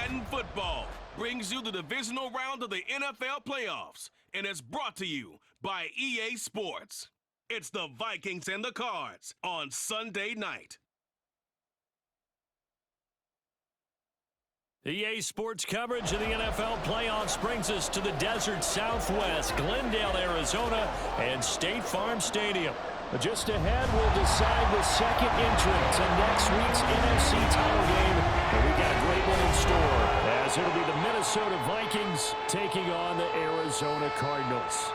Madden Football brings you the divisional round of the NFL playoffs and is brought to you by EA Sports. It's the Vikings and the Cards on Sunday night. EA Sports coverage of the NFL playoffs brings us to the desert Southwest, Glendale, Arizona, and State Farm Stadium. Just ahead, we'll decide the second entrant to next week's NFC title game. And we've got a great one in store, as it'll be the Minnesota Vikings taking on the Arizona Cardinals.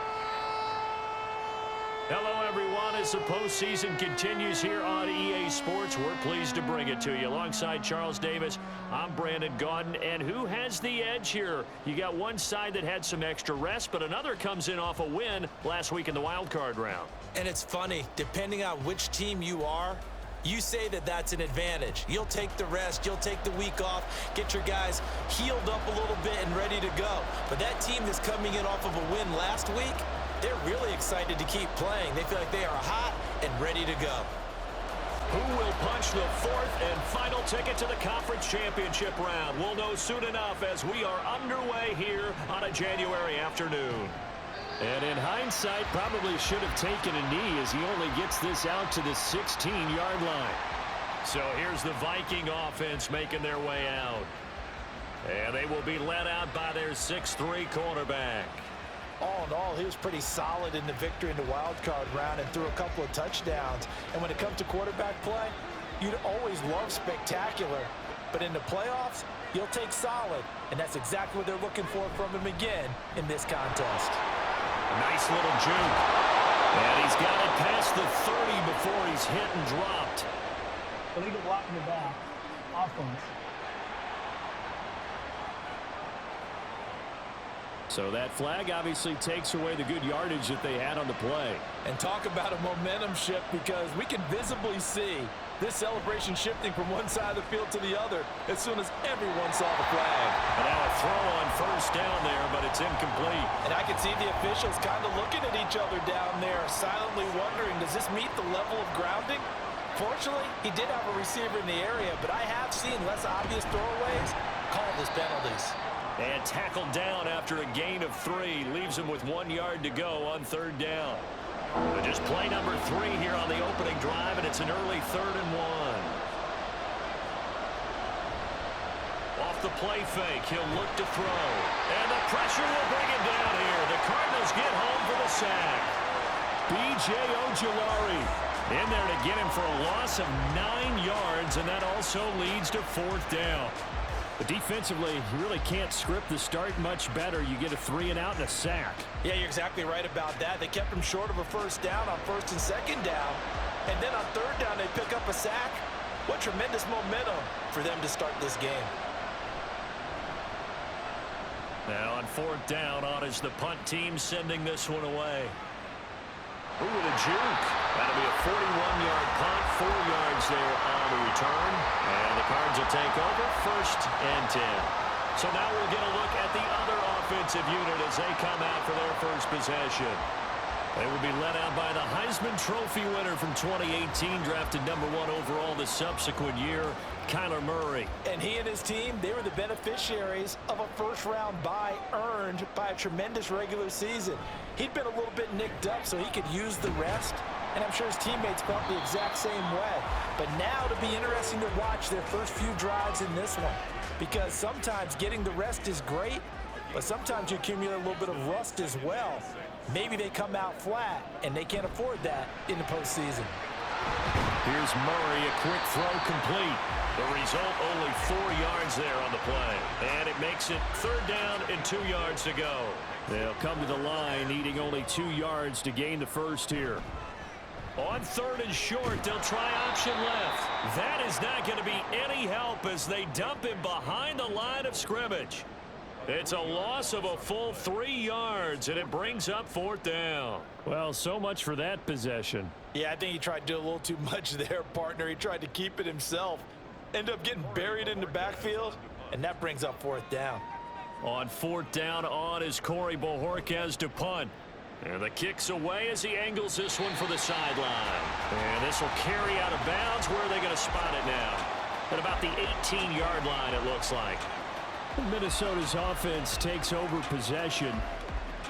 Hello, everyone. As the postseason continues here on EA Sports, we're pleased to bring it to you. Alongside Charles Davis, I'm Brandon Gaudin. And who has the edge here? You got one side that had some extra rest, but another comes in off a win last week in the wild card round. And it's funny, depending on which team you are, you say that that's an advantage. You'll take the rest, you'll take the week off, get your guys healed up a little bit and ready to go. But that team that's coming in off of a win last week, they're really excited to keep playing. They feel like they are hot and ready to go. Who will punch the fourth and final ticket to the conference championship round? We'll know soon enough as we are underway here on a January afternoon. And in hindsight, probably should have taken a knee as he only gets this out to the 16-yard line. So here's the Viking offense making their way out. And they will be led out by their 6'3" cornerback. All in all, he was pretty solid in the victory in the wild card round and threw a couple of touchdowns. And when it comes to quarterback play, you'd always love spectacular. But in the playoffs, you'll take solid. And that's exactly what they're looking for from him again in this contest. Nice little juke. And he's got it past the 30 before he's hit and dropped. Illegal block in the back. Offense. So that flag obviously takes away the good yardage that they had on the play. And talk about a momentum shift, because we can visibly see this celebration shifting from one side of the field to the other as soon as everyone saw the flag. And now a throw on first down there, but it's incomplete. And I can see the officials kind of looking at each other down there, silently wondering, does this meet the level of grounding? Fortunately, he did have a receiver in the area, but I have seen less obvious throwaways called as penalties. And tackled down after a gain of 3. Leaves him with 1 yard to go on third down. But just play number 3 here on the opening drive, and it's an early 3rd and 1. Off the play fake, he'll look to throw. And the pressure will bring him down here. The Cardinals get home for the sack. B.J. Ojulari in there to get him for a loss of 9 yards, and that also leads to 4th down. But defensively, you really can't script the start much better. You get a 3 and out and a sack. Yeah, you're exactly right about that. They kept him short of a first down on first and second down. And then on third down, they pick up a sack. What tremendous momentum for them to start this game. Now on 4th down, on is the punt team sending this one away. Ooh, with a juke. That'll be a 41-yard punt, 4 yards there on the return. And the Cards will take over 1st and 10. So now we'll get a look at the other offensive unit as they come out for their first possession. They will be led out by the Heisman Trophy winner from 2018, drafted number 1 overall the subsequent year, Kyler Murray. And he and his team, they were the beneficiaries of a first-round bye earned by a tremendous regular season. He'd been a little bit nicked up so he could use the rest, and I'm sure his teammates felt the exact same way. But now it'll be interesting to watch their first few drives in this one, because sometimes getting the rest is great, but sometimes you accumulate a little bit of rust as well. Maybe they come out flat, and they can't afford that in the postseason. Here's Murray, a quick throw complete. The result, only 4 yards there on the play. And it makes it 3rd down and 2 yards to go. They'll come to the line, needing only 2 yards to gain the first here. On 3rd and short, they'll try option left. That is not going to be any help as they dump him behind the line of scrimmage. It's a loss of a full 3 yards, and it brings up 4th down. Well, so much for that possession. Yeah, I think he tried to do a little too much there, partner. He tried to keep it himself. Ended up getting buried in the backfield, and that brings up 4th down. On 4th down, on is Corey Bojorquez to punt. And the kick's away as he angles this one for the sideline. And this will carry out of bounds. Where are they going to spot it now? At about the 18-yard line, it looks like. Minnesota's offense takes over possession.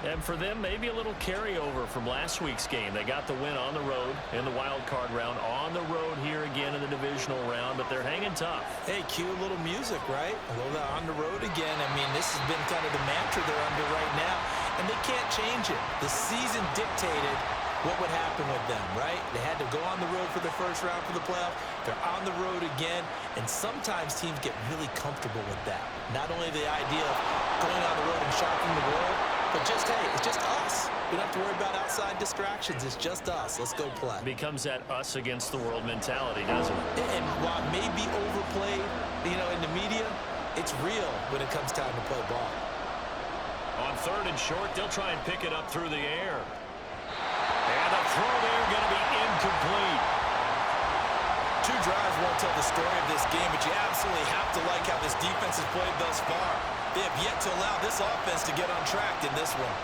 And for them, maybe a little carryover from last week's game. They got the win on the road in the wild card round, on the road here again in the divisional round, but they're hanging tough. Hey, cue a little music, right? A little on the road again. I mean, this has been kind of the mantra they're under right now, and they can't change it. The season dictated what would happen with them, right? They had to go on the road for the first round for the playoff. They're on the road again, and sometimes teams get really comfortable with that. Not only the idea of going on the road and shocking the world, but just, hey, it's just us. We don't have to worry about outside distractions. It's just us. Let's go play. Becomes that us against the world mentality, doesn't it? And while it may be overplayed, in the media, it's real when it comes time to play ball. On third and short, they'll try and pick it up through the air. And the throw there going to be incomplete. Two drives won't tell the story of this game, but you absolutely have to like how this defense has played thus far. They have yet to allow this offense to get on track in this one.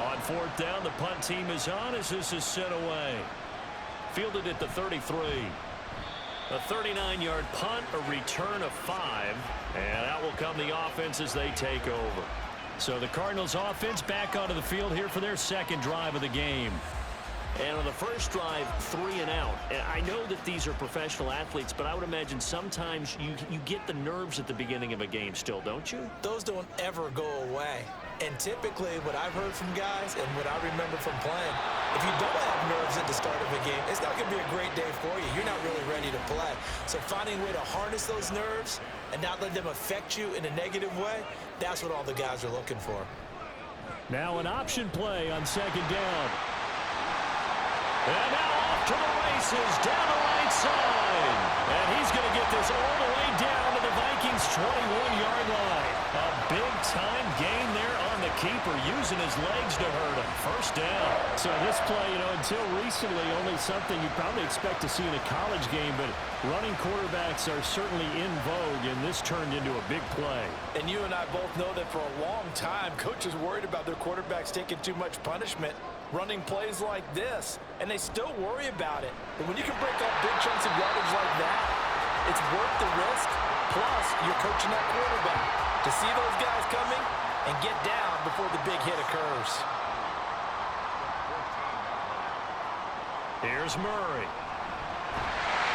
On fourth down, the punt team is on as this is sent away. Fielded at the 33. A 39-yard punt, a return of 5, and out will come the offense as they take over. So the Cardinals offense back onto the field here for their second drive of the game. And on the first drive, 3 and out. And I know that these are professional athletes, but I would imagine sometimes you get the nerves at the beginning of a game still, don't you? Those don't ever go away. And typically what I've heard from guys and what I remember from playing, if you don't have nerves at the start of a game, it's not going to be a great day for you. You're not really ready to play. So finding a way to harness those nerves and not let them affect you in a negative way, that's what all the guys are looking for. Now an option play on second down. And now off to the races down the right side. And he's going to get this all the way down to the Vikings' 21-yard line. A big-time gain there on the keeper, using his legs to hurt him. First down. So this play, until recently, only something you probably expect to see in a college game, but running quarterbacks are certainly in vogue, and this turned into a big play. And you and I both know that for a long time, coaches worried about their quarterbacks taking too much punishment running plays like this, and they still worry about it. But when you can break up big chunks of yardage like that, it's worth the risk, plus you're coaching that quarterback to see those guys coming and get down before the big hit occurs. Here's Murray.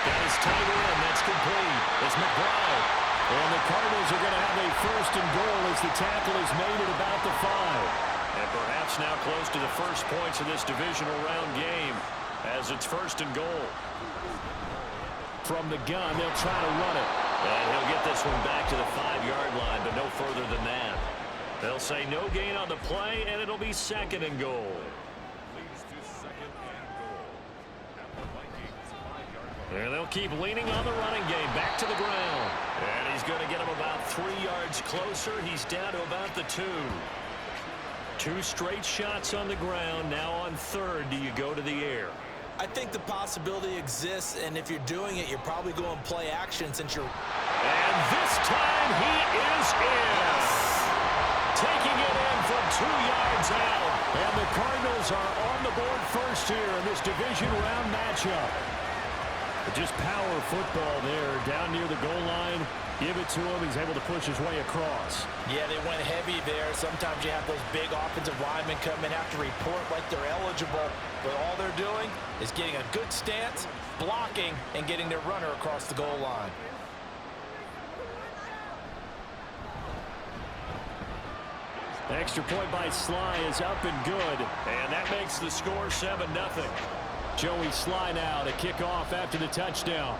Got his tight end. That's complete. It's McBride. And the Cardinals are going to have a first and goal as the tackle is made at about the 5. And perhaps now close to the first points of this divisional round game as it's first and goal. From the gun, they'll try to run it. And he'll get this one back to the 5-yard line, but no further than that. They'll say no gain on the play, and it'll be second and goal. And they'll keep leaning on the running game back to the ground. And he's going to get him about 3 yards closer. He's down to about the 2. 2 straight shots on the ground. Now on third, do you go to the air? I think the possibility exists, and if you're doing it, you're probably going play action since you're... And this time he is in. Taking it in from 2 yards out. And the Cardinals are on the board first here in this division round matchup. Just power football there down near the goal line. Give it to him. He's able to push his way across. Yeah, they went heavy there. Sometimes you have those big offensive linemen come in, have to report like they're eligible. But all they're doing is getting a good stance, blocking, and getting their runner across the goal line. Extra point by Sly is up and good. And that makes the score 7-0. Joey Sly now to kick off after the touchdown.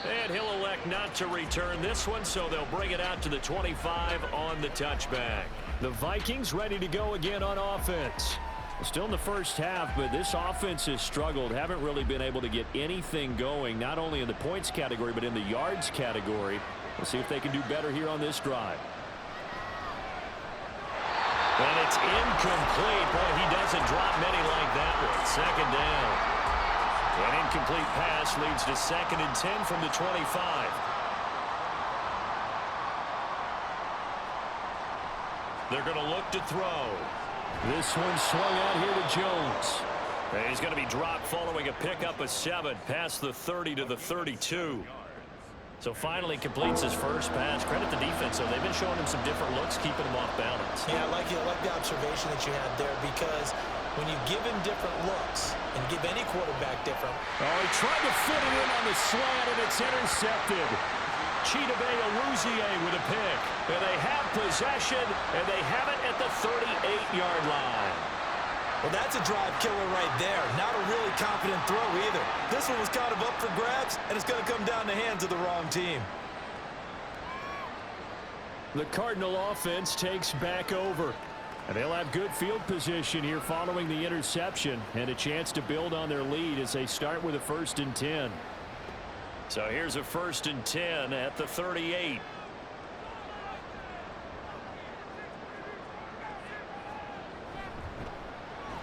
And he'll elect not to return this one, so they'll bring it out to the 25 on the touchback. The Vikings ready to go again on offense. Still in the first half, but this offense has struggled. Haven't really been able to get anything going, not only in the points category, but in the yards category. We'll see if they can do better here on this drive. And it's incomplete. Boy, he doesn't drop many like that one. Second down. An incomplete pass leads to 2nd and 10 from the 25. They're going to look to throw. This one swung out here to Jones. And he's going to be dropped following a pickup of 7 past the 30 to the 32. So finally completes his first pass. Credit the defense, though. They've been showing him some different looks, keeping him off balance. Yeah, I like the observation that you had there, because when you give him different looks and give any quarterback different. Oh, he tried to fit it in on the slant, and it's intercepted. Chidobe Awuzie with a pick. And they have possession, and they have it at the 38-yard line. Well, that's a drive killer right there. Not a really confident throw either. This one was kind of up for grabs, and it's going to come down the hands of the wrong team. The Cardinal offense takes back over. And they'll have good field position here following the interception, and a chance to build on their lead as they start with a 1st and 10. So here's a 1st and 10 at the 38.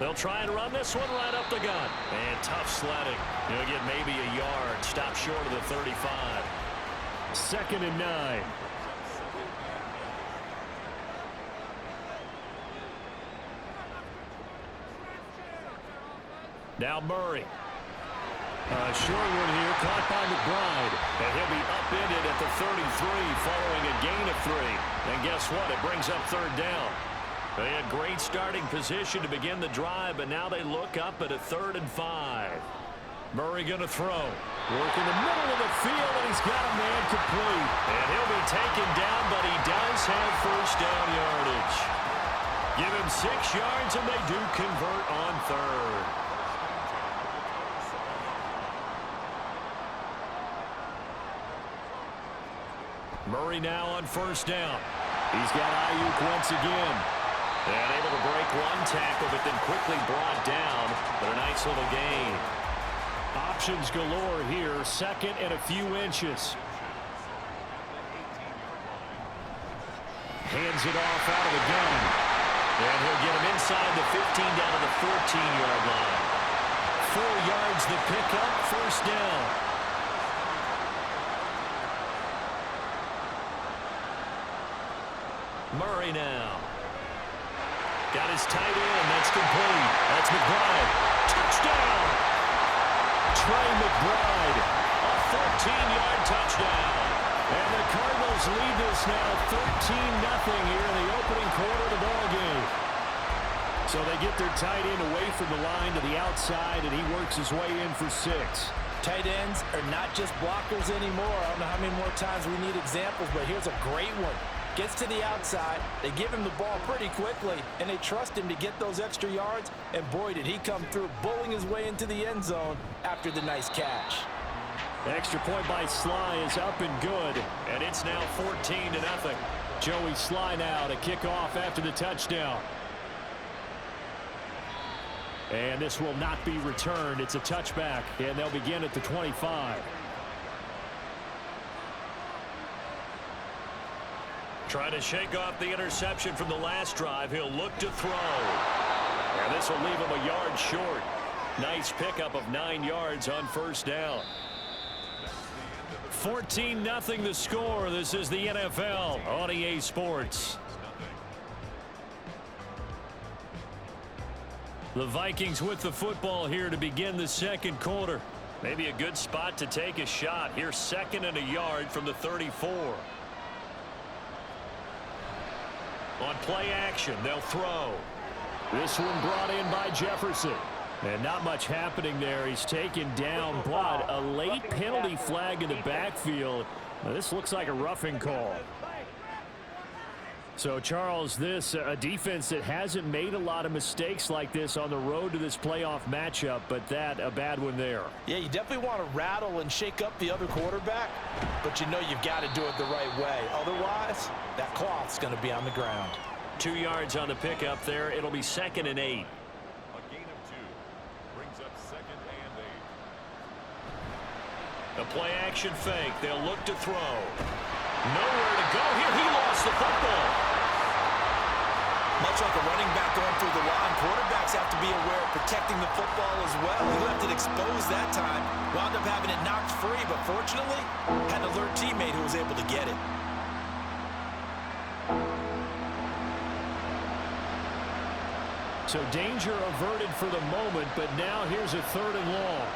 They'll try and run this one right up the gut. And tough sledding. He'll get maybe a yard. Stop short of the 35. 2nd and 9. Now Murray. Short one here, caught by McBride. And he'll be upended at the 33 following a gain of 3. And guess what? It brings up 3rd down. They had great starting position to begin the drive, but now they look up at a 3rd and 5. Murray going to throw. Work in the middle of the field, and he's got a man complete. And he'll be taken down, but he does have 1st down yardage. Give him 6 yards, and they do convert on 3rd. Murray now on 1st down. He's got Ayuk once again. And able to break one tackle, but then quickly brought down. But a nice little gain. Options galore here. 2nd and a few inches. Hands it off out of the gun. And he'll get him inside the 15 down to the 14-yard line. 4 yards the pickup, 1st down. Murray now. Got his tight end. That's complete. That's McBride. Touchdown! Trey McBride. A 14-yard touchdown. And the Cardinals lead this now 13-0 here in the opening quarter of the ballgame. So they get their tight end away from the line to the outside, and he works his way in for 6. Tight ends are not just blockers anymore. I don't know how many more times we need examples, but here's a great one. Gets to the outside, they give him the ball pretty quickly, and they trust him to get those extra yards, and boy, did he come through, bowling his way into the end zone after the nice catch. The extra point by Sly is up and good, and it's now 14-0. Joey Sly now to kick off after the touchdown. And this will not be returned. It's a touchback, and they'll begin at the 25. Trying to shake off the interception from the last drive. He'll look to throw. And this will leave him a yard short. Nice pickup of 9 yards on 1st down. 14-0 the score. This is the NFL on EA Sports. The Vikings with the football here to begin the 2nd quarter. Maybe a good spot to take a shot. Here's 2nd and a yard from the 34. On play action, they'll throw. This one brought in by Jefferson. And not much happening there. He's taken down, but a late penalty flag in the backfield. Now, this looks like a roughing call. So, Charles, this a defense that hasn't made a lot of mistakes like this on the road to this playoff matchup, but that a bad one there. Yeah, you definitely want to rattle and shake up the other quarterback, but you know you've got to do it the right way. Otherwise, that cloth's going to be on the ground. 2 yards on the pickup there. It'll be 2nd and 8. A gain of 2 brings up 2nd and 8. A play action fake. They'll look to throw. Nowhere to go here. He lost the football. Much like a running back going through the line, quarterbacks have to be aware of protecting the football as well. He left it exposed that time. Wound up having it knocked free, but fortunately, had an alert teammate who was able to get it. So danger averted for the moment, but now here's a 3rd and long.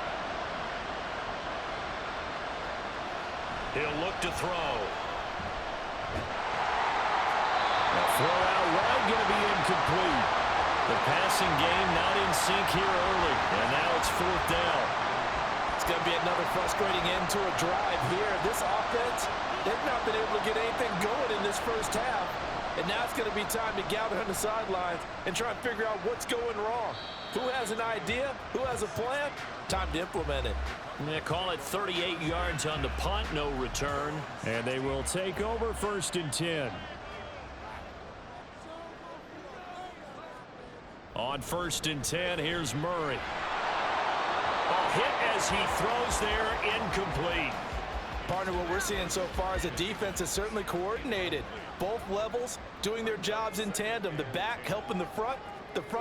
He'll look to throw. The throw out wide going to be incomplete. The passing game not in sync here early, and now it's 4th down. It's going to be another frustrating end to a drive here. This offense, they've not been able to get anything going in this first half. And now it's going to be time to gather on the sidelines and try and figure out what's going wrong. Who has an idea? Who has a plan? Time to implement it. They call it 38 yards on the punt, no return. And they will take over 1st and 10. On 1st and 10, here's Murray. A hit as he throws there, incomplete. Partner, what we're seeing so far is the defense is certainly coordinated. Both levels doing their jobs in tandem. The back helping the front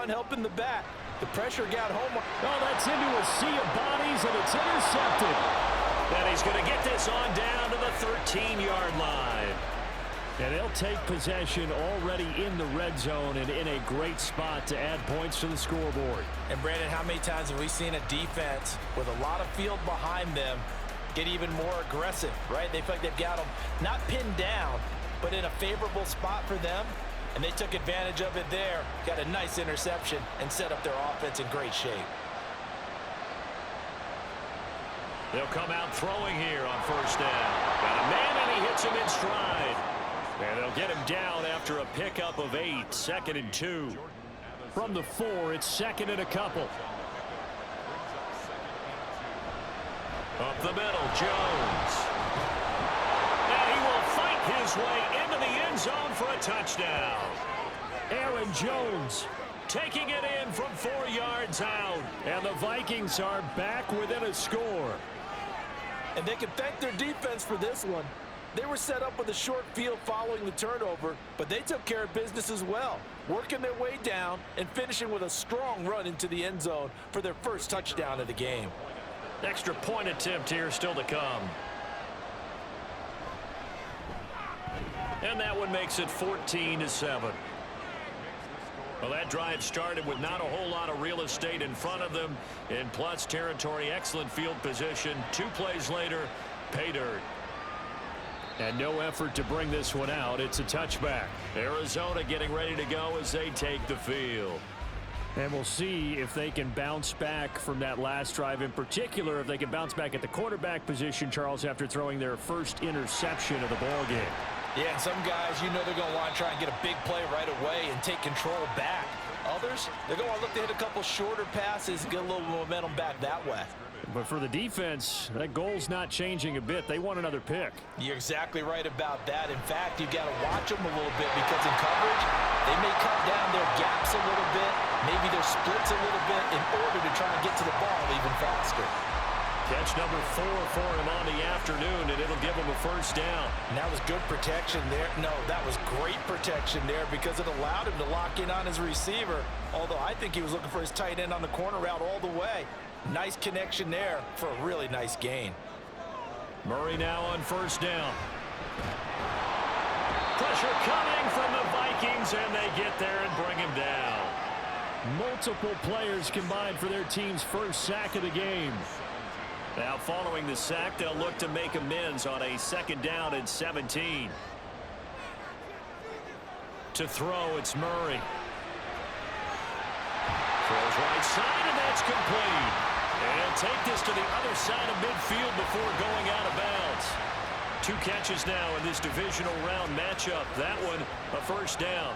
helping the back. The pressure got home. Oh, that's into a sea of bodies, and it's intercepted. And he's going to get this on down to the 13-yard line. And they'll take possession already in the red zone and in a great spot to add points to the scoreboard. And, Brandon, how many times have we seen a defense with a lot of field behind them get even more aggressive, right? They feel like they've got them not pinned down, but in a favorable spot for them. And they took advantage of it there, got a nice interception, and set up their offense in great shape. They'll come out throwing here on 1st down. Got a man, and he hits him in stride. And they'll get him down after a pickup of 8, 2nd and 2. From the 4, it's 2nd and a couple. Up the middle, Jones. And he will fight his way into the end zone for a touchdown. Aaron Jones taking it in from 4 yards out. And the Vikings are back within a score. And they can thank their defense for this one. They were set up with a short field following the turnover, but they took care of business as well, working their way down and finishing with a strong run into the end zone for their first touchdown of the game. Extra point attempt here still to come. And that one makes it 14-7. Well, that drive started with not a whole lot of real estate in front of them. In plus territory, excellent field position. 2 plays later, pay dirt. And no effort to bring this one out. It's a touchback. Arizona getting ready to go as they take the field. And we'll see if they can bounce back from that last drive, in particular if they can bounce back at the quarterback position, Charles, after throwing their first interception of the ball game. Yeah, and some guys, you know they're going to want to try and get a big play right away and take control back. Others, they're going to look to hit a couple shorter passes and get a little momentum back that way. But for the defense, that goal's not changing a bit. They want another pick. You're exactly right about that. In fact, you've got to watch them a little bit because in coverage, they may cut down their gaps a little bit, maybe their splits a little bit in order to try and get to the ball even faster. Catch number 4 for him on the afternoon, and it'll give him a first down. And that was good protection there. No, that was great protection there because it allowed him to lock in on his receiver, although I think he was looking for his tight end on the corner route all the way. Nice connection there for a really nice gain. Murray now on first down. Pressure coming from the Vikings, and they get there and bring him down. Multiple players combined for their team's first sack of the game. Now following the sack, they'll look to make amends on a 2nd down and 17. To throw, it's Murray. Throws right side, and that's complete. And he'll take this to the other side of midfield before going out of bounds. 2 catches now in this divisional round matchup. That one, a first down.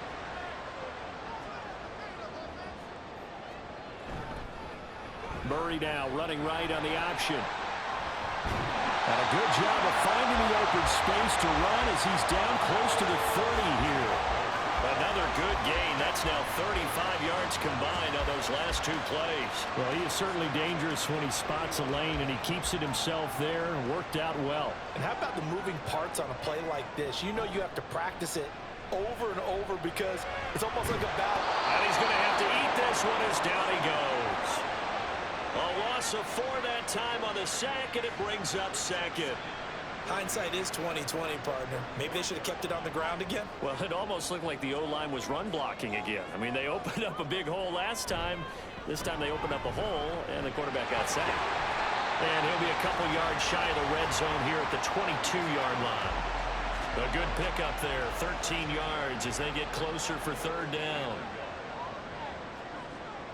Murray now running right on the option. And a good job of finding the open space to run as he's down close to the 30 here. Another good gain. That's now 35 yards combined on those last 2 plays. Well, he is certainly dangerous when he spots a lane, and he keeps it himself there and worked out well. And how about the moving parts on a play like this? You know you have to practice it over and over because it's almost like a battle. And he's going to have to eat this one as down he goes. A loss of 4 that time on the sack, and it brings up 2nd. Hindsight is 20/20, partner. Maybe they should have kept it on the ground again. Well, it almost looked like the O-line was run blocking again. I mean, they opened up a big hole last time. This time they opened up a hole, and the quarterback got sacked. And he'll be a couple yards shy of the red zone here at the 22-yard line. A good pickup there, 13 yards as they get closer for third down.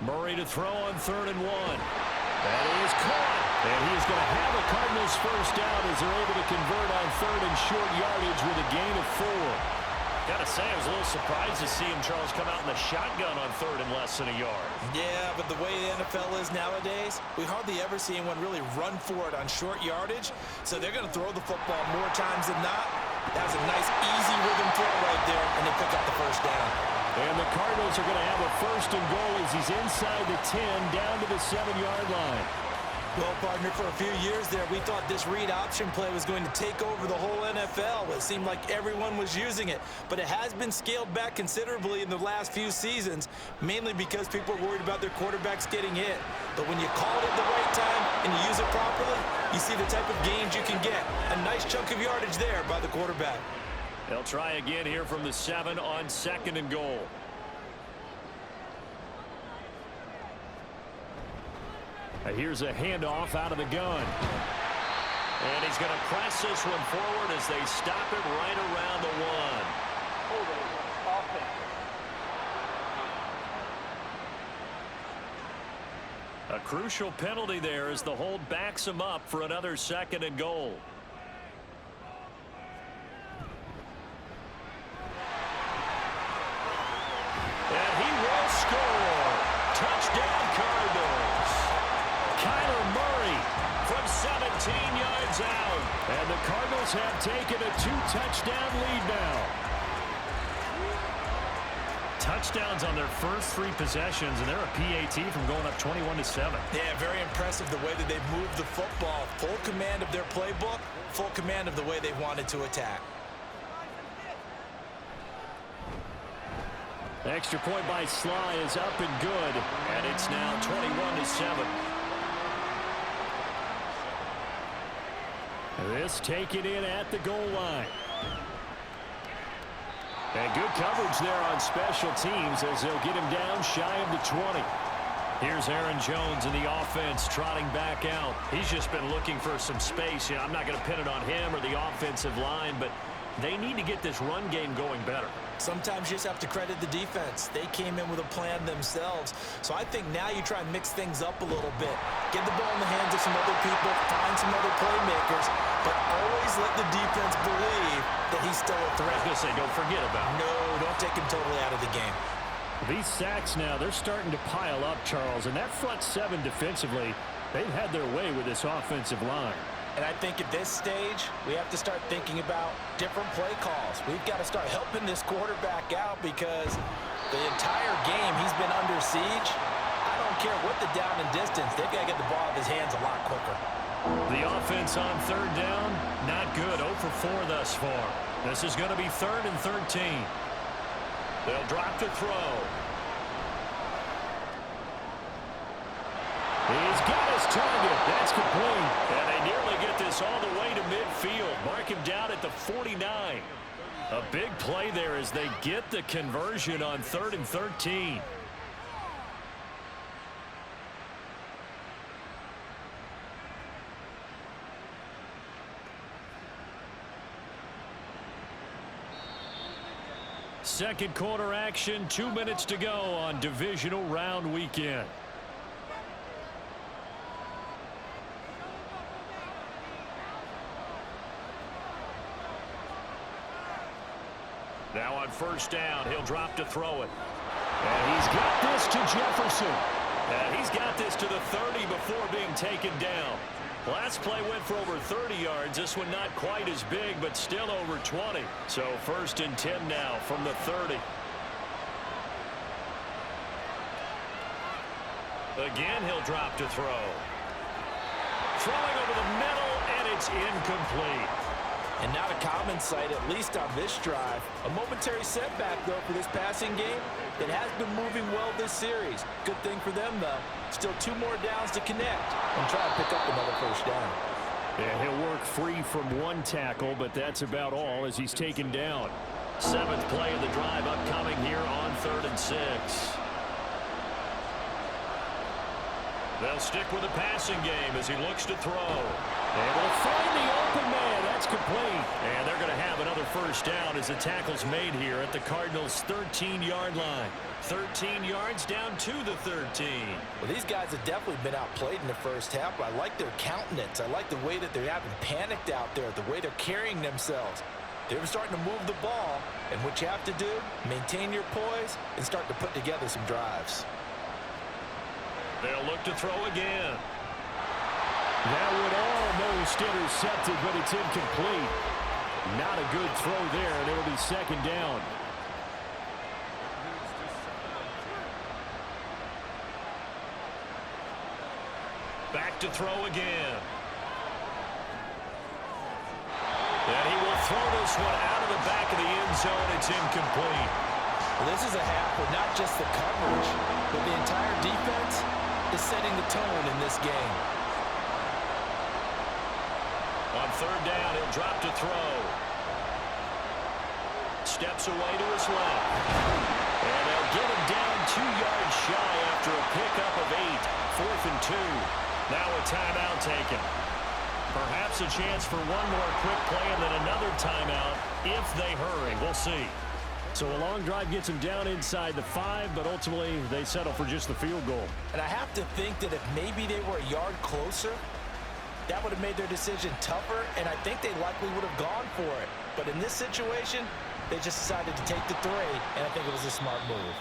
Murray to throw on 3rd and 1. That is caught. And he is going to have a Cardinals first down as they're able to convert on 3rd and short yardage with a gain of 4. Got to say, I was a little surprised to see him, Charles, come out in the shotgun on 3rd and less than a yard. Yeah, but the way the NFL is nowadays, we hardly ever see anyone really run for it on short yardage. So they're going to throw the football more times than not. That was a nice, easy rhythm throw right there, and they pick up the first down. And the Cardinals are going to have a 1st and goal as he's inside the 10, down to the 7-yard line. Well, partner, for a few years there, we thought this read option play was going to take over the whole NFL. It seemed like everyone was using it. But it has been scaled back considerably in the last few seasons, mainly because people are worried about their quarterbacks getting hit. But when you call it at the right time and you use it properly, you see the type of gains you can get. A nice chunk of yardage there by the quarterback. They'll try again here from the 7 on 2nd and goal. Here's a handoff out of the gun. And he's going to press this one forward as they stop it right around the 1. A crucial penalty there as the hold backs him up for another 2nd and goal. And he will score. Touchdown Cardinals. Kyler Murray from 17 yards out. And the Cardinals have taken a 2-touchdown lead now. Touchdowns on their first 3 possessions, and they're a PAT from going up 21-7. Yeah, very impressive the way that they've moved the football. Full command of their playbook, full command of the way they wanted to attack. The extra point by Sly is up and good, and it's now 21-7. This taken in at the goal line. And good coverage there on special teams as they'll get him down shy of the 20. Here's Aaron Jones in the offense trotting back out. He's just been looking for some space. I'm not going to pin it on him or the offensive line, but they need to get this run game going better. Sometimes you just have to credit the defense. They came in with a plan themselves. So I think now you try and mix things up a little bit. Get the ball in the hands of some other people, find some other playmakers, but always let the defense believe that he's still a threat. I was going to say, don't forget about him. No, don't take him totally out of the game. These sacks now, they're starting to pile up, Charles, and that front 7 defensively, they've had their way with this offensive line. And I think at this stage, we have to start thinking about different play calls. We've got to start helping this quarterback out because the entire game he's been under siege. I don't care what the down and distance. They've got to get the ball out of his hands a lot quicker. The offense on 3rd down, not good. 0 for 4 thus far. This is going to be 3rd and 13. They'll drop to throw. He's got his target. That's complete. And they nearly get this all the way to midfield. Mark him down at the 49. A big play there as they get the conversion on 3rd and 13. Second quarter action, 2 minutes to go on divisional round weekend. Now on 1st down, he'll drop to throw it. And he's got this to Jefferson. And he's got this to the 30 before being taken down. Last play went for over 30 yards. This one not quite as big, but still over 20. So 1st and 10 now from the 30. Again, he'll drop to throw. Throwing over the middle, and it's incomplete. And not a common sight, at least on this drive. A momentary setback, though, for this passing game. It has been moving well this series. Good thing for them, though. Still 2 more downs to connect and try to pick up another 1st down. Yeah, he'll work free from one tackle, but that's about all as he's taken down. 7th play of the drive upcoming here on 3rd and 6. They'll stick with the passing game as he looks to throw. And will find the open man. That's complete. And they're going to have another first down as the tackle's made here at the Cardinals' 13-yard line. 13 yards down to the 13. Well, these guys have definitely been outplayed in the first half, but I like their countenance. I like the way that they're having panicked out there, the way they're carrying themselves. They're starting to move the ball, and what you have to do, maintain your poise and start to put together some drives. They'll look to throw again. That would almost intercepted, but it's incomplete. Not a good throw there, and it'll be 2nd down. Back to throw again. And he will throw this one out of the back of the end zone. It's incomplete. Well, this is a half where not just the coverage, but the entire defense is setting the tone in this game. On 3rd down, he'll drop to throw. Steps away to his left. And they'll get him down 2 yards shy after a pickup of 8. 4th and 2. Now a timeout taken. Perhaps a chance for one more quick play and then another timeout if they hurry. We'll see. So a long drive gets them down inside the 5, but ultimately they settle for just the field goal. And I have to think that if maybe they were a yard closer, that would have made their decision tougher, and I think they likely would have gone for it. But in this situation, they just decided to take the 3, and I think it was a smart move.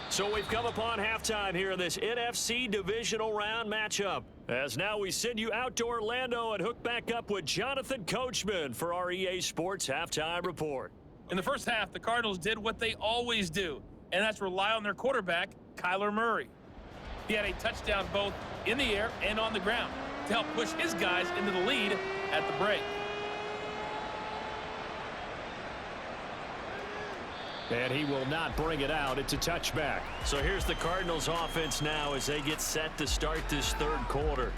So we've come upon halftime here in this NFC Divisional Round matchup. As now we send you out to Orlando and hook back up with Jonathan Coachman for our EA Sports Halftime Report. In the first half, the Cardinals did what they always do, and that's rely on their quarterback, Kyler Murray. He had a touchdown both in the air and on the ground to help push his guys into the lead at the break. And he will not bring it out. It's a touchback. So here's the Cardinals offense now as they get set to start this 3rd quarter.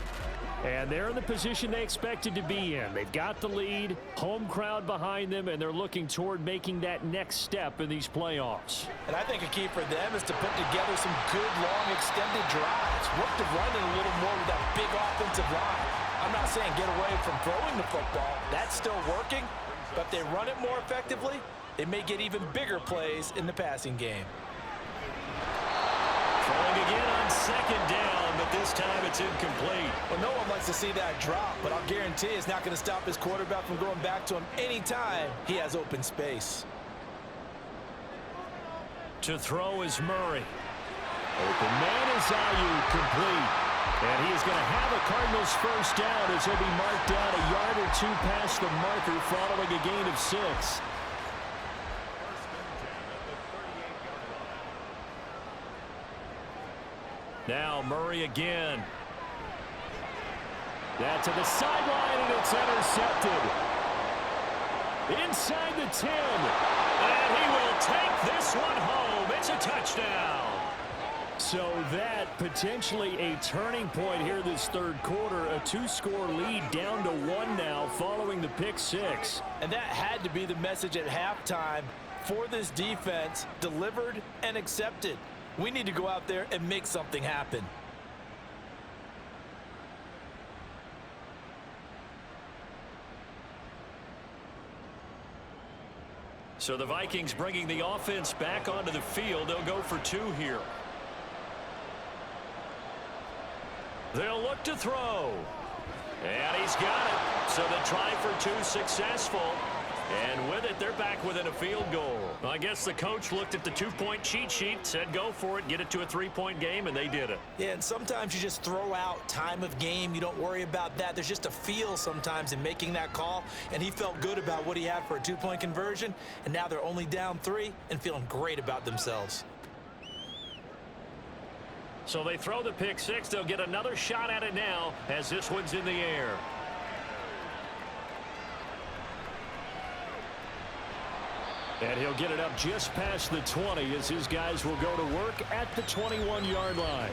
And they're in the position they expected to be in. They've got the lead, home crowd behind them, and they're looking toward making that next step in these playoffs. And I think a key for them is to put together some good, long, extended drives. Work the running a little more with that big offensive line. I'm not saying get away from throwing the football. That's still working. But if they run it more effectively, they may get even bigger plays in the passing game. Throwing again on 2nd down, but this time it's incomplete. Well, no one likes to see that drop, but I'll guarantee it's not going to stop his quarterback from going back to him anytime he has open space. To throw is Murray. Open man is Ayuk, complete. And he is going to have a Cardinals first down as he'll be marked down a yard or 2 past the marker following a gain of 6. Now Murray again. That to the sideline, and it's intercepted. Inside the 10. And he will take this one home. It's a touchdown. So that potentially a turning point here this 3rd quarter. A 2-score lead down to 1 now following the pick 6. And that had to be the message at halftime for this defense. Delivered and accepted. We need to go out there and make something happen. So the Vikings bringing the offense back onto the field. They'll go for 2 here. They'll look to throw. And he's got it. So the try for 2 successful. And with it, they're back within a field goal. Well, I guess the coach looked at the 2-point cheat sheet, said go for it, get it to a 3-point game, and they did it. Yeah, and sometimes you just throw out time of game. You don't worry about that. There's just a feel sometimes in making that call, and he felt good about what he had for a 2-point conversion, and now they're only down 3 and feeling great about themselves. So they throw the pick 6. They'll get another shot at it now as this one's in the air. And he'll get it up just past the 20 as his guys will go to work at the 21-yard line.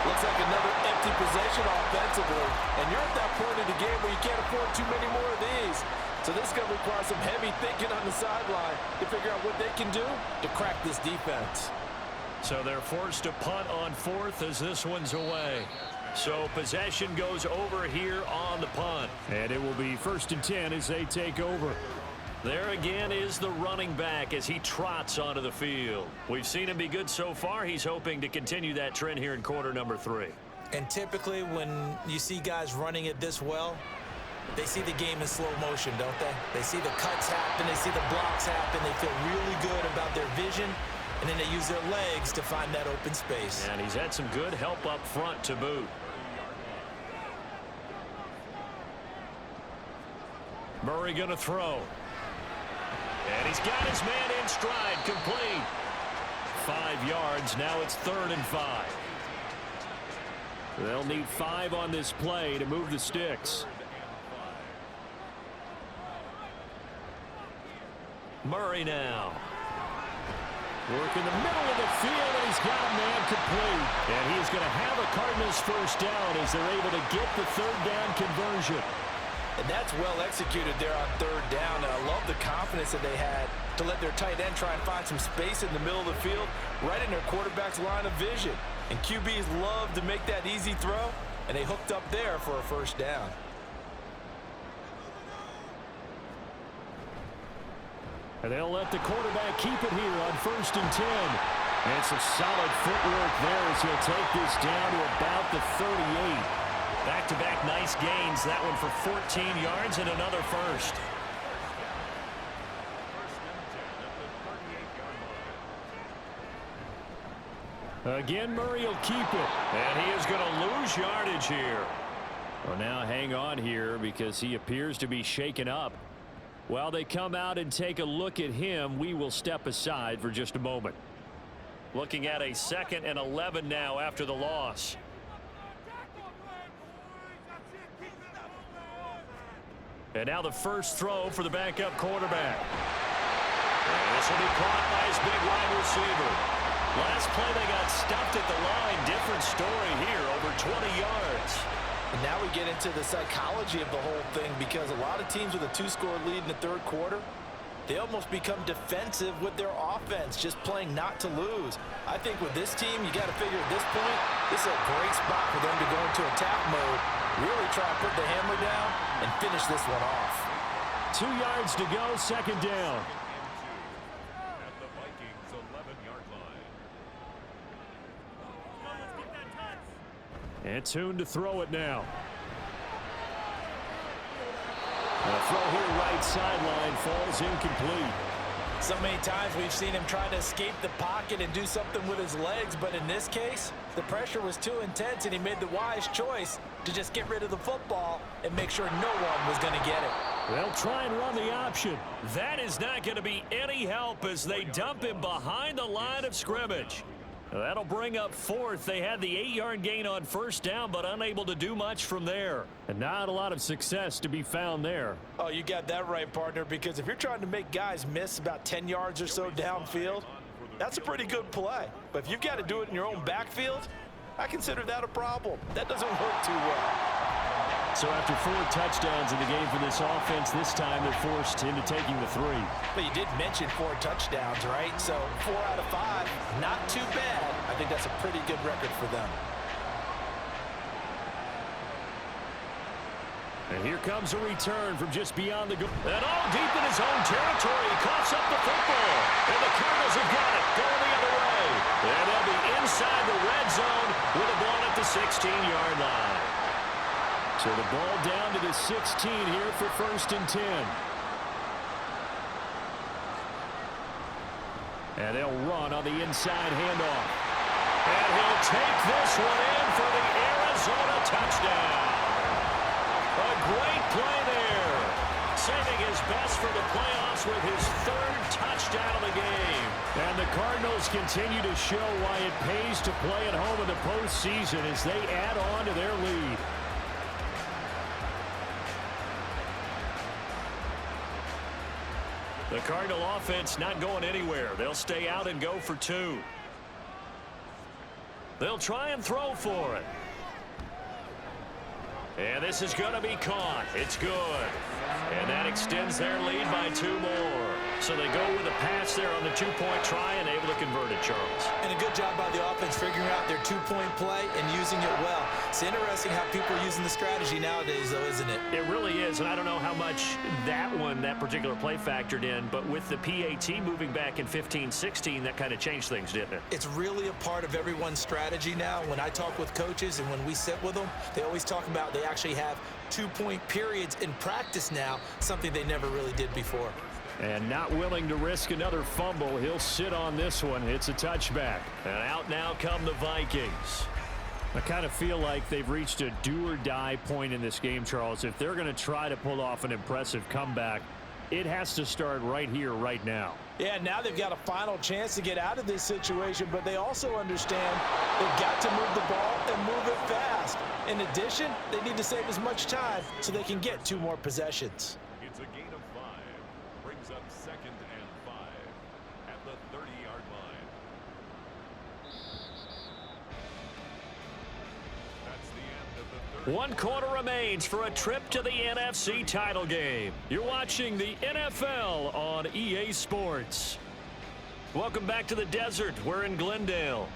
Looks like another empty possession offensively. And you're at that point in the game where you can't afford too many more of these. So this is going to require some heavy thinking on the sideline to figure out what they can do to crack this defense. So they're forced to punt on fourth as this one's away. So possession goes over here on the punt. And it will be 1st and 10 as they take over. There again is the running back as he trots onto the field. We've seen him be good so far. He's hoping to continue that trend here in quarter number 3. And typically when you see guys running it this well, they see the game in slow motion, don't they? They see the cuts happen. They see the blocks happen. They feel really good about their vision. And then they use their legs to find that open space. And he's had some good help up front to boot. Murray going to throw. And he's got his man in stride, complete. 5 yards, now it's 3rd and 5. They'll need 5 on this play to move the sticks. Murray now. Work in the middle of the field, and he's got a man complete. And he's going to have a Cardinals first down as they're able to get the 3rd down conversion. And that's well executed there on 3rd down. And I love the confidence that they had to let their tight end try and find some space in the middle of the field, right in their quarterback's line of vision. And QBs love to make that easy throw, and they hooked up there for a first down. And they'll let the quarterback keep it here on 1st and 10. And some solid footwork there as he'll take this down to about the 38. Back-to-back nice gains. That one for 14 yards and another first. Again, Murray will keep it. And he is going to lose yardage here. Well, now hang on here because he appears to be shaken up. While they come out and take a look at him, we will step aside for just a moment. Looking at a 2nd and 11 now after the loss. And now the first throw for the backup quarterback. And this will be caught by his big wide receiver. Last play they got stuffed at the line. Different story here, over 20 yards. And now we get into the psychology of the whole thing, because a lot of teams with a 2-score lead in the 3rd quarter, they almost become defensive with their offense, just playing not to lose. I think with this team, you got to figure at this point, this is a great spot for them to go into attack mode, really try to put the hammer down and finish this one off. 2 yards to go, 2nd down. At the Vikings 11-yard line. And Tune to throw it now. The throw here right sideline falls incomplete. So many times we've seen him try to escape the pocket and do something with his legs, but in this case, the pressure was too intense and he made the wise choice to just get rid of the football and make sure no one was going to get it. They'll try and run the option. That is not going to be any help as they dump him behind the line of scrimmage. That'll bring up 4th. They had the 8-yard gain on 1st down, but unable to do much from there. And not a lot of success to be found there. Oh, you got that right, partner, because if you're trying to make guys miss about 10 yards or so downfield, that's a pretty good play. But if you've got to do it in your own backfield, I consider that a problem. That doesn't work too well. So after 4 touchdowns in the game for this offense, this time they're forced into taking the 3. But you did mention 4 touchdowns, right? So 4 out of 5, not too bad. I think that's a pretty good record for them. And here comes a return from just beyond the goal. And all deep in his own territory, he coughs up the football. And the Cardinals have got it, going the other way. And they'll be inside the red zone with a ball at the 16-yard line. So the ball down to the 16 here for 1st and 10. And they'll run on the inside handoff. And he'll take this one in for the Arizona touchdown. A great play there. Saving his best for the playoffs with his 3rd touchdown of the game. And the Cardinals continue to show why it pays to play at home in the postseason as they add on to their lead. The Cardinal offense not going anywhere. They'll stay out and go for 2. They'll try and throw for it. And this is going to be caught. It's good. And that extends their lead by 2 more. So they go with a pass there on the 2-point try and able to convert it, Charles. And a good job by the offense figuring out their 2-point play and using it well. It's interesting how people are using the strategy nowadays, though, isn't it? It really is, and I don't know how much that particular play factored in, but with the PAT moving back in 15-16, that kind of changed things, didn't it? It's really a part of everyone's strategy now. When I talk with coaches and when we sit with them, they always talk about they actually have 2-point periods in practice now, something they never really did before. And not willing to risk another fumble. He'll sit on this one. It's a touchback. And out now come the Vikings. I kind of feel like they've reached a do-or-die point in this game, Charles. If they're going to try to pull off an impressive comeback, it has to start right here, right now. Yeah, now they've got a final chance to get out of this situation, but they also understand they've got to move the ball and move it fast. In addition, they need to save as much time so they can get 2 more possessions. It's a gain of 5. Brings up 2nd and 5 at the 30-yard line. That's the end of the 1 quarter remains for a trip to the NFC title game. You're watching the NFL on EA Sports. Welcome back to the desert. We're in Glendale.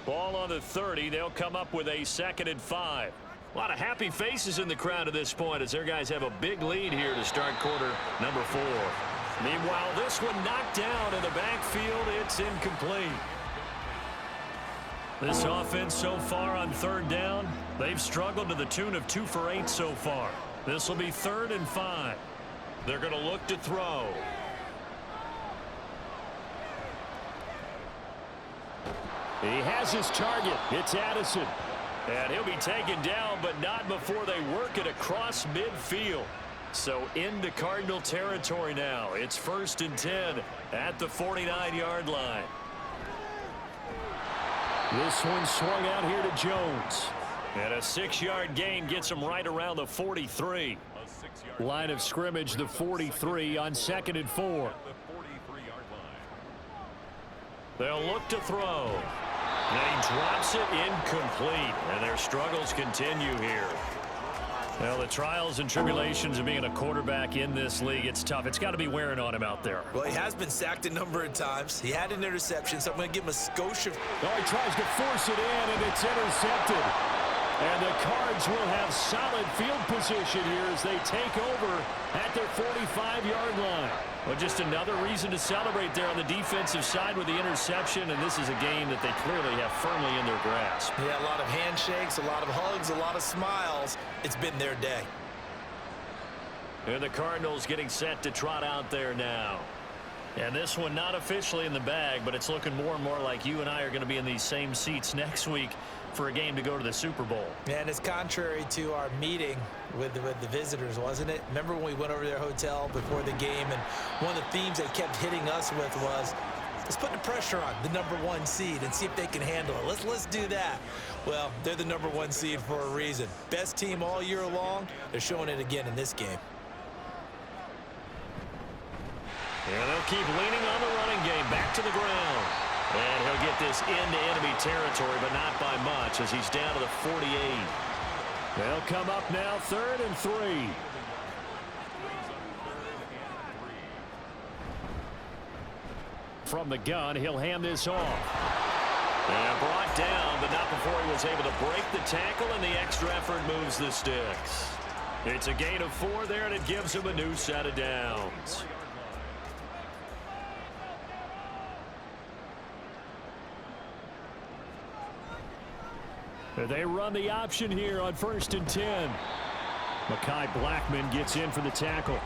Ball on the 30. They'll come up with a 2nd and 5. A lot of happy faces in the crowd at this point as their guys have a big lead here to start quarter number 4. Meanwhile, this one knocked down in the backfield. It's incomplete. This offense so far on 3rd down, they've struggled to the tune of 2 for 8 so far. This will be 3rd and 5. They're going to look to throw. He has his target. It's Addison. And he'll be taken down, but not before they work it across midfield. So into Cardinal territory now. It's 1st and 10 at the 49-yard line. This one swung out here to Jones. And a 6-yard gain gets him right around the 43. Line of scrimmage, the 43 on 2nd and 4. They'll look to throw. And he drops it incomplete. And their struggles continue here. Well, the trials and tribulations of being a quarterback in this league, it's tough. It's got to be wearing on him out there. Well, he has been sacked a number of times. He had an interception, so I'm going to give him a skosh of... Oh, he tries to force it in, and it's intercepted. And the Cards will have solid field position here as they take over at their 45-yard line. Well, just another reason to celebrate there on the defensive side with the interception, and this is a game that they clearly have firmly in their grasp. Yeah, a lot of handshakes, a lot of hugs, a lot of smiles. It's been their day. And the Cardinals getting set to trot out there now. And this one not officially in the bag, but it's looking more and more like you and I are going to be in these same seats next week for a game to go to the Super Bowl. And it's contrary to our meeting with the visitors, wasn't it? Remember when we went over to their hotel before the game, and one of the themes they kept hitting us with was, let's put the pressure on the #1 seed and see if they can handle it. Let's do that. Well, they're the #1 seed for a reason. Best team all year long. They're showing it again in this game. And they'll keep leaning on the running game back to the ground. And he'll get this into enemy territory, but not by much as he's down to the 48. They'll come up now 3rd and 3. From the gun, he'll hand this off. And brought down, but not before he was able to break the tackle, and the extra effort moves the sticks. It's a gain of 4 there, and it gives him a new set of downs. They run the option here on 1st and 10. Mekhi Blackman gets in for the tackle.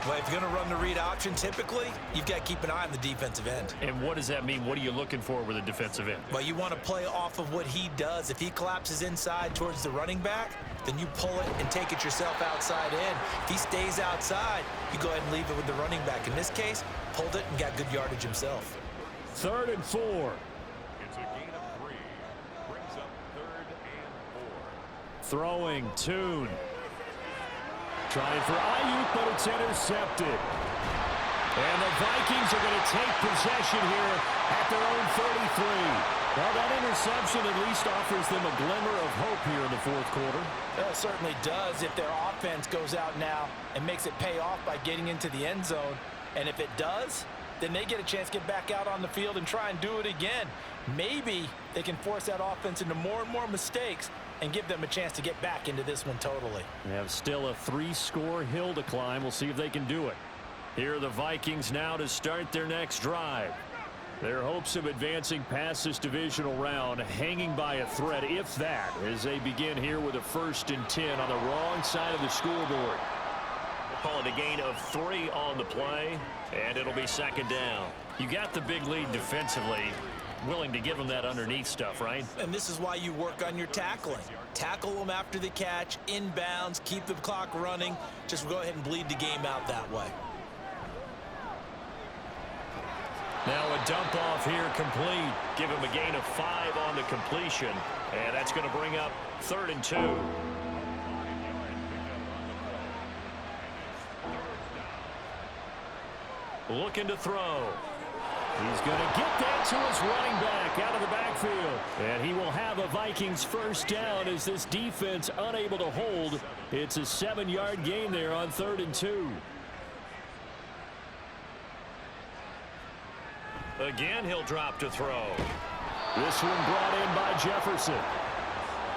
Well, if you're going to run the read option, typically, you've got to keep an eye on the defensive end. And what does that mean? What are you looking for with a defensive end? Well, you want to play off of what he does. If he collapses inside towards the running back, then you pull it and take it yourself outside in. If he stays outside, you go ahead and leave it with the running back. In this case, pulled it and got good yardage himself. 3rd and 4. It's a gain of 3. Brings up 3rd and 4. Throwing, Tune. Trying for Ayuk, but it's intercepted. And the Vikings are going to take possession here at their own 33. Well, that interception at least offers them a glimmer of hope here in the fourth quarter. It certainly does if their offense goes out now and makes it pay off by getting into the end zone. And if it does, then they get a chance to get back out on the field and try and do it again. Maybe they can force that offense into more and more mistakes and give them a chance to get back into this one totally. They have still a 3-score hill to climb. We'll see if they can do it. Here are the Vikings now to start their next drive. Their hopes of advancing past this divisional round hanging by a thread, if that, as they begin here with a 1st and 10 on the wrong side of the scoreboard. We'll call it a gain of 3 on the play, and it'll be 2nd down. You got the big lead defensively. Willing to give them that underneath stuff, right? And this is why you work on your tackling. Tackle them after the catch, inbounds, keep the clock running. Just go ahead and bleed the game out that way. Now a dump off here complete. Give him a gain of 5 on the completion. And that's going to bring up 3rd and 2. Looking to throw. He's going to get that to his running back out of the backfield. And he will have a Vikings 1st down as this defense unable to hold. It's a 7-yard gain there on 3rd and 2. Again, he'll drop to throw. This one brought in by Jefferson.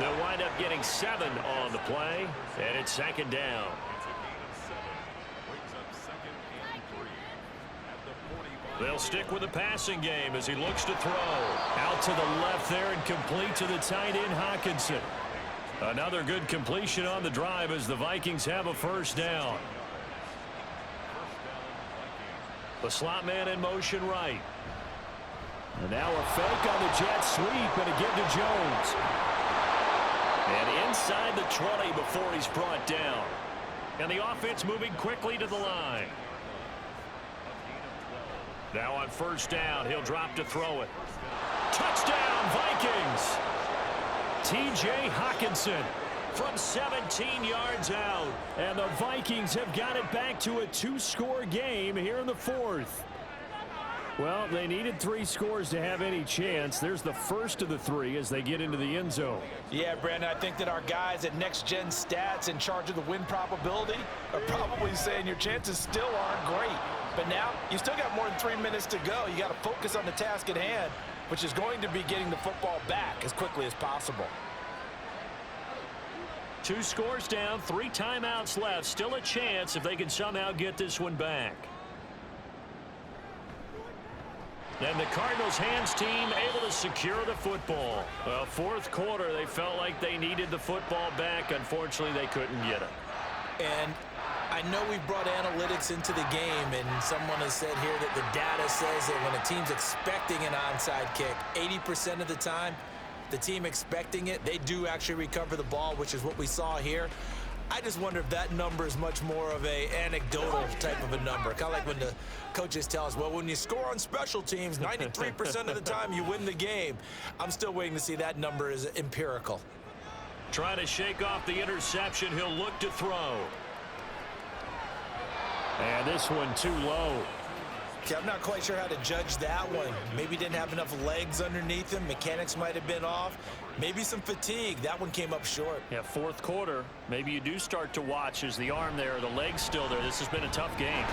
They'll wind up getting 7 on the play, and it's 2nd down. They'll stick with the passing game as he looks to throw. Out to the left there and complete to the tight end, Hockenson. Another good completion on the drive as the Vikings have a 1st down. The slot man in motion right. And now a fake on the jet sweep and a give to Jones. And inside the 20 before he's brought down. And the offense moving quickly to the line. Now on 1st down, he'll drop to throw it. Touchdown, Vikings! T.J. Hockenson from 17 yards out. And the Vikings have got it back to a 2-score game here in the 4th. Well, they needed 3 scores to have any chance. There's the first of the 3 as they get into the end zone. Yeah, Brandon, I think that our guys at Next Gen Stats in charge of the win probability are probably saying your chances still aren't great. But now you still got more than 3 minutes to go. You got to focus on the task at hand, which is going to be getting the football back as quickly as possible. 2 scores down, 3 timeouts left. Still a chance if they can somehow get this one back. And the Cardinals hands team able to secure the football. Well, 4th quarter, they felt like they needed the football back. Unfortunately, they couldn't get it. And I know we've brought analytics into the game, and someone has said here that the data says that when a team's expecting an onside kick, 80% of the time, the team expecting it, they do actually recover the ball, which is what we saw here. I just wonder if that number is much more of a anecdotal type of a number. Kind of like when the coaches tell us, well, when you score on special teams, 93% of the time you win the game. I'm still waiting to see that number is empirical. Trying to shake off the interception. He'll look to throw. And this one too low. Okay, I'm not quite sure how to judge that one. Maybe didn't have enough legs underneath him. Mechanics might have been off. Maybe some fatigue. That one came up short. Yeah, 4th quarter. Maybe you do start to watch as the arm there, the leg's still there. This has been a tough game.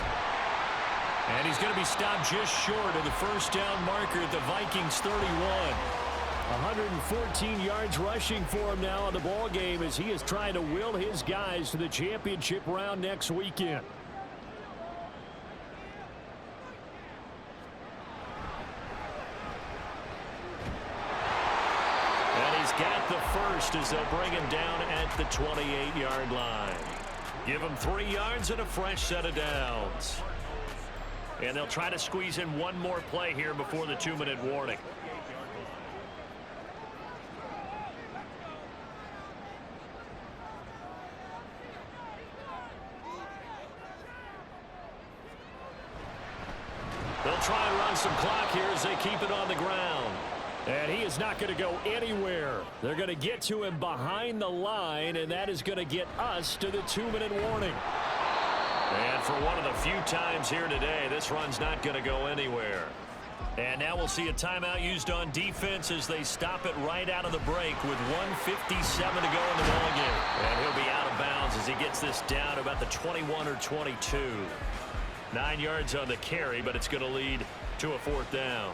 And he's going to be stopped just short of the 1st down marker at the Vikings 31. 114 yards rushing for him now in the ball game as he is trying to will his guys to the championship round next weekend. Got the first as they'll bring him down at the 28-yard line. Give him 3 yards and a fresh set of downs. And they'll try to squeeze in one more play here before the 2-minute warning. They'll try and run some clock here as they keep it on the ground. And he is not going to go anywhere. They're going to get to him behind the line, and that is going to get us to the 2-minute warning. And for one of the few times here today, this run's not going to go anywhere. And now we'll see a timeout used on defense as they stop it right out of the break with 1:57 to go in the ballgame. And he'll be out of bounds as he gets this down to about the 21 or 22. 9 yards on the carry, but it's going to lead to a 4th down.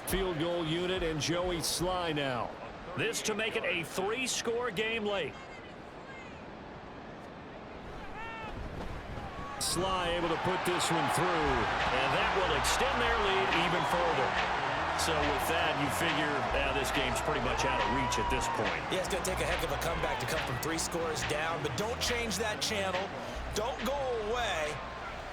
Field goal unit and Joey Sly now. This to make it a 3-score game late. Sly able to put this one through. And that will extend their lead even further. So with that, you figure this game's pretty much out of reach at this point. Yeah, it's going to take a heck of a comeback to come from 3 scores down, but don't change that channel. Don't go away.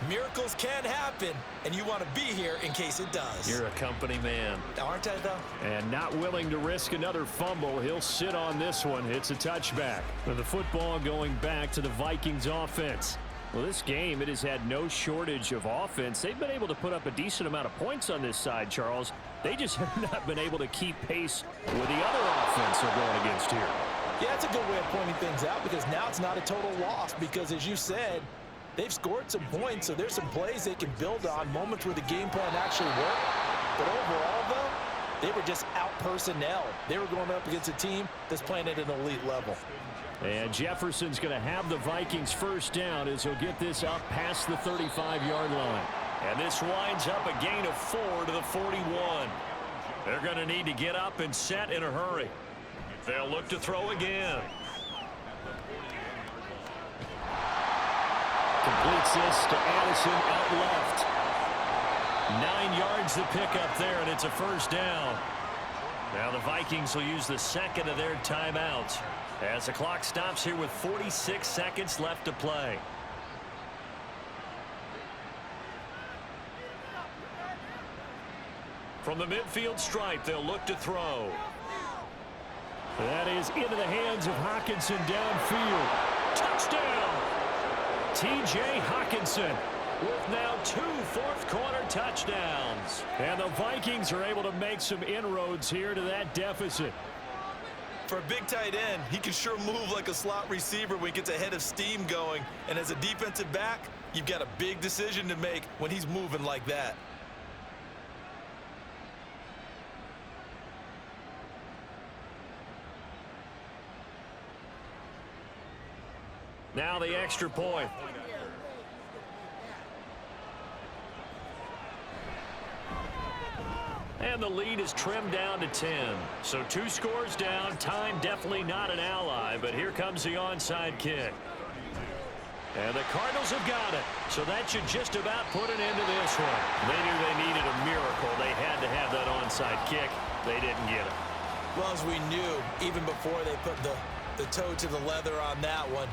Miracles can happen, and you want to be here in case it does. You're a company man. Aren't I, though? And not willing to risk another fumble. He'll sit on this one. It's a touchback. With the football going back to the Vikings offense. Well, this game, it has had no shortage of offense. They've been able to put up a decent amount of points on this side, Charles. They just have not been able to keep pace with the other offense they're going against here. Yeah, that's a good way of pointing things out because now it's not a total loss because, as you said, they've scored some points, so there's some plays they can build on, moments where the game plan actually worked. But overall, though, they were just out-personnel. They were going up against a team that's playing at an elite level. And Jefferson's going to have the Vikings first down as he'll get this up past the 35-yard line. And this winds up a gain of 4 to the 41. They're going to need to get up and set in a hurry. They'll look to throw again. Completes this to Addison out left. 9 yards to pick up there, and it's a first down. Now the Vikings will use the second of their timeouts as the clock stops here with 46 seconds left to play. From the midfield stripe, they'll look to throw. That is into the hands of Hockenson downfield. Touchdown! T.J. Hockenson with now 2 fourth-quarter touchdowns. And the Vikings are able to make some inroads here to that deficit. For a big tight end, he can sure move like a slot receiver when he gets a head of steam going. And as a defensive back, you've got a big decision to make when he's moving like that. Now the extra point. And the lead is trimmed down to 10. So 2 scores down. Time definitely not an ally, but here comes the onside kick. And the Cardinals have got it. So that should just about put an end to this one. They knew they needed a miracle. They had to have that onside kick. They didn't get it. Well, as we knew, even before they put the toe to the leather on that one,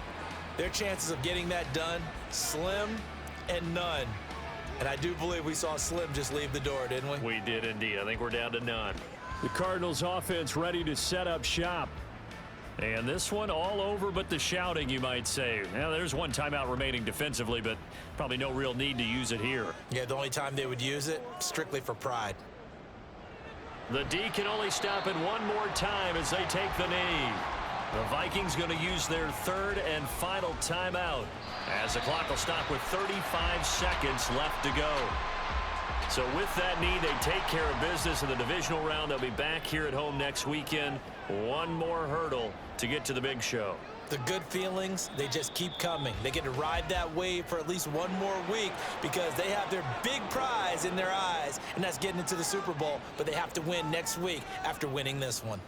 their chances of getting that done, slim and none. And I do believe we saw Slim just leave the door, didn't we? We did indeed. I think we're down to none. The Cardinals offense ready to set up shop. And this one all over but the shouting, you might say. Now, there's one timeout remaining defensively, but probably no real need to use it here. Yeah, the only time they would use it, strictly for pride. The D can only stop it one more time as they take the knee. The Vikings going to use their 3rd and final timeout as the clock will stop with 35 seconds left to go. So with that knee, they take care of business in the divisional round. They'll be back here at home next weekend. One more hurdle to get to the big show. The good feelings, they just keep coming. They get to ride that wave for at least one more week because they have their big prize in their eyes, and that's getting into the Super Bowl. But they have to win next week after winning this one.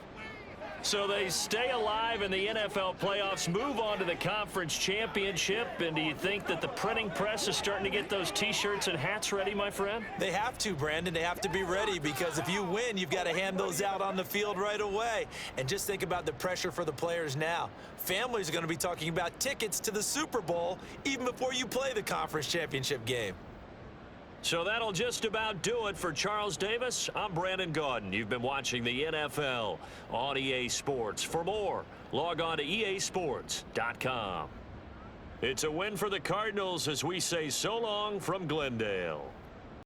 So they stay alive in the NFL playoffs, move on to the conference championship. And do you think that the printing press is starting to get those T-shirts and hats ready, my friend? They have to, Brandon. They have to be ready because if you win, you've got to hand those out on the field right away. And just think about the pressure for the players now. Families are going to be talking about tickets to the Super Bowl even before you play the conference championship game. So that'll just about do it for Charles Davis. I'm Brandon Gaudin. You've been watching the NFL on EA Sports. For more, log on to easports.com. It's a win for the Cardinals as we say so long from Glendale.